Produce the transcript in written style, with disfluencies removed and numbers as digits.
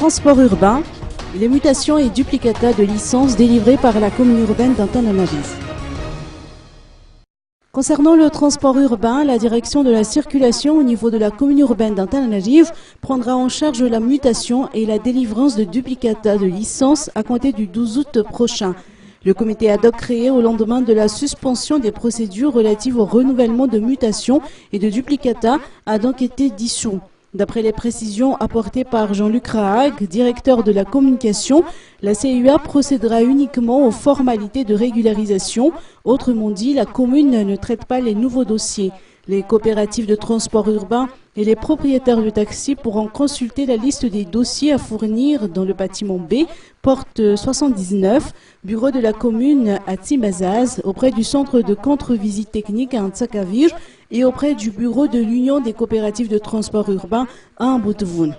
transport urbain, les mutations et duplicata de licences délivrées par la commune urbaine d'Antananarivo. Concernant le transport urbain, la direction de la circulation au niveau de la commune urbaine d'Antananarivo prendra en charge la mutation et la délivrance de duplicata de licences à compter du 12 août prochain. Le comité ad hoc créé au lendemain de la suspension des procédures relatives au renouvellement de mutations et de duplicata a donc été dissous. D'après les précisions apportées par Jean-Luc Rahag, directeur de la communication, la CUA procédera uniquement aux formalités de régularisation. Autrement dit, la commune ne traite pas les nouveaux dossiers. Les coopératives de transport urbain et les propriétaires de taxis pourront consulter la liste des dossiers à fournir dans le bâtiment B, porte 79, bureau de la commune à Timazaz, auprès du centre de contre-visite technique à Antsakavir et auprès du bureau de l'Union des coopératives de transport urbain à Mbutvoun.